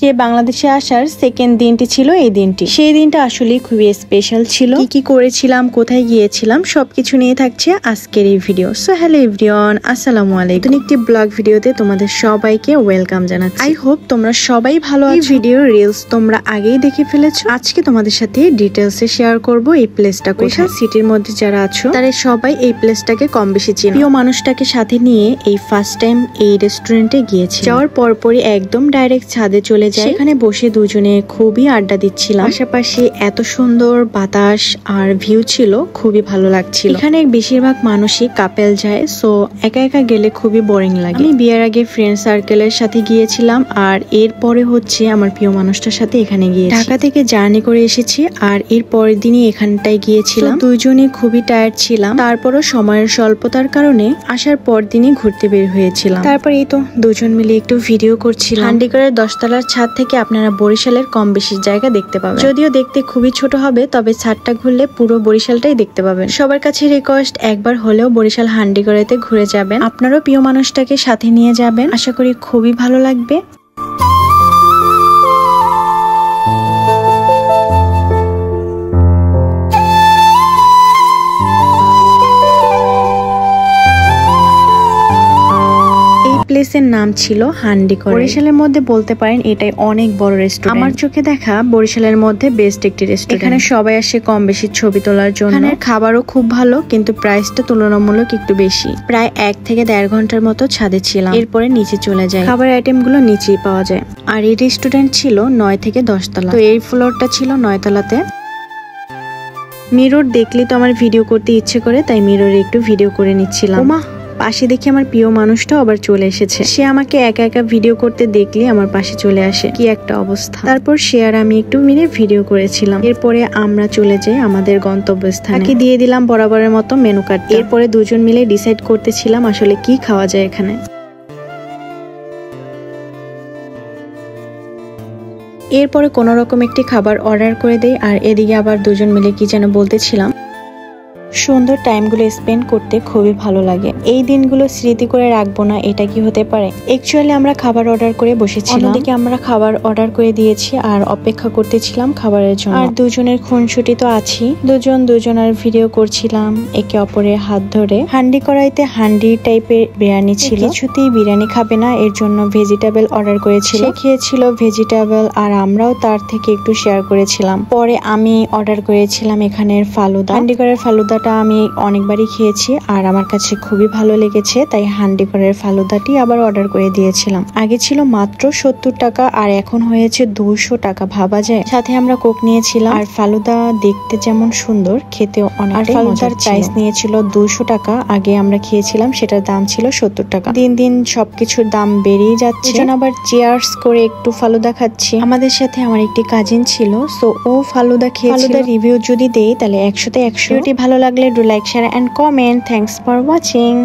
সে বাংলাদেশে আসার সেকেন্ড দিনটি ছিল এই দিনটি। সেই দিনটা আসলে খুবই স্পেশাল ছিল। কি করেছিলাম, কোথায় গিয়েছিলাম, সবকিছু নিয়ে থাকছে আজকের এই ভিডিও। সো হ্যালো এভরিওয়ান, আসসালামু আলাইকুম। একটি ব্লগ ভিডিওতে তোমাদের সবাইকে ওয়েলকাম জানাচ্ছি। আই হোপ তোমরা সবাই ভালো আছো। এই ভিডিও রিলস তোমরা আগেই দেখে ফেলেছো। আজকে তোমাদের সাথে ডিটেলসে শেয়ার করব এই প্লেসটা কোথায়। সিটির মধ্যে যারা আছো তারা সবাই এই প্লেসটাকে কম বেশি চেনো। প্রিয় মানুষটাকে সাথে নিয়ে এই ফার্স্ট টাইম এই রেস্টুরেন্টে গিয়েছি। যাওয়ার পরপরই একদম ডাইরেক্ট ছাদে চলে যাই। সেখানে বসে দুজনে খুবই আড্ডা দিচ্ছিলাম। পাশাপাশি এত সুন্দর বাতাস আর ভিউ ছিল, খুবই ভালো লাগছিল। এখানে বেশিরভাগ মানুষই কাপেল যায়, সো একা একা গেলে খুবই বোরিং লাগে। আমি বিয়ের আগে ফ্রেন্ড সার্কেলের সাথে গিয়েছিলাম, আর এরপরে হচ্ছে আমার প্রিয় মানুষটার সাথে এখানে গিয়েছি। ঢাকা থেকে জার্নি করে এসেছি, আর এর পরের দিনই এখানটায় গিয়েছিলাম। দুইজনই খুবই টায়ার্ড ছিলাম, তারপরও সময়ের স্বল্পতার কারণে আসার পর দিনই ঘুরতে বের হয়েছিলাম। তারপর এই তো দুজন মিলে একটু ভিডিও করছিলাম। হান্ডিগড়ের 10 তলার ছাদ থেকে আপনারা বরিশালের কম বেশি জায়গা দেখতে পাবেন। যদিও দেখতে খুবই ছোট হবে, তবে ছাদটা ঘুরলে পুরো বরিশালটাই দেখতে পাবেন। সবার কাছে রিকোয়েস্ট, একবার হলেও বরিশাল হান্ডিগড়েতে ঘুরে যাবেন। আপনারও প্রিয় মানুষটাকে সাথে নিয়ে যাবেন, আশা করি খুবই ভালো লাগবে। প্লেসের নাম ছিল হান্ডিগড়। বরিশালের মধ্যে বলতে পারেন এটাই অনেক বড় রেস্টুরেন্ট। আমার চোখে দেখা বরিশালের মধ্যে বেস্ট একটি রেস্টুরেন্ট। এখানে সবাই আসে কম বেশি ছবি তোলার জন্য। এখানের খাবারও খুব ভালো, কিন্তু প্রাইসটা তুলনামূলক একটু বেশি। প্রায় 1 থেকে 1.5 ঘন্টার মতো ছাদে ছিলাম, এরপরে নিচে চলে যায়। খাবার আইটেম গুলো নিচেই পাওয়া যায়। আর এই রেস্টুরেন্ট ছিল 9 থেকে 10 তলা। তো এই ফ্লোরটা ছিল 9 তলাতে। মিরর দেখলে তো আমার ভিডিও করতে ইচ্ছে করে, তাই মিররে একটু ভিডিও করে নিচ্ছিলাম। ওমা, পাশে দেখি আমার প্রিয় মানুষটাও আবার চলে এসেছে। সে আমাকে একা একা ভিডিও করতে দেখলে আমার পাশে চলে আসে। কি একটা অবস্থা। তারপর সে আর আমি একটু মিলে ভিডিও করেছিলাম। এরপরে আমরা চলে যাই আমাদের গন্তব্যস্থানে। তাকে দিয়ে দিলাম বরাবরের মতো মেনু কার্ড। এরপরে দুজন মিলে ডিসাইড করতেছিলাম আসলে কি খাওয়া যায় এখানে। এরপরে কোনো রকম একটি খাবার অর্ডার করে দেই, আর এদিকে আবার দুজন মিলে কি যেন বলতেছিলাম। সুন্দর টাইমগুলো স্পেন্ড করতে খুবই ভালো লাগে। এই দিনগুলো স্মৃতি করে রাখবো না, এটা কি হতে পারে। অ্যাকচুয়ালি আমরা খাবার অর্ডার করে বসেছিলাম। অন্যদিকে আমরা খাবার অর্ডার করে দিয়েছি আর অপেক্ষা করতেছিলাম খাবারের জন্য। আর দুজনের খুনসুটি তো আছি, দুজনের ভিডিও করছিলাম একে অপরের হাত ধরে। হান্ডি কড়াইতে হান্ডি টাইপের বিরিয়ানি ছিল। কিছুতেই বিরিয়ানি খাবে না, এর জন্য ভেজিটেবল অর্ডার করেছিল। সে খেয়েছিল ভেজিটেবল, আর আমরাও তার থেকে একটু শেয়ার করেছিলাম। পরে আমি অর্ডার করেছিলাম এখানের ফালুদা। হান্ডিগড়ের ফালুদা আমি অনেকবারই খেয়েছি আর আমার কাছে খুবই ভালো লেগেছে, তাই হান্ডিগড়ের ফালুদাটি আবার অর্ডার করে দিয়েছিলাম। আগে ছিল মাত্র 70 টাকা, আর এখন হয়েছে 200 টাকা, ভাবা যায়। সাথে আমরা কোক নিয়েছিলাম। আর ফালুদা দেখতে যেমন সুন্দর, খেতেও অনেক। আর ফালুদার প্রাইস নিয়েছিল 200 টাকা। আগে আমরা খেয়েছিলাম, সেটার দাম ছিল 70 টাকা। দিন দিন সবকিছুর দাম বেড়েই যাচ্ছে। এখন আবার চিয়ার্স করে একটু ফালুদা খাচ্ছি। আমাদের সাথে আমার একটি কাজিন ছিল, সো ও ফালুদা খেয়েছিল। ফালুদার রিভিউ যদি দেই তাহলে 100-তে 100। ভালো লাগলে do like, share and comment. Thanks for watching.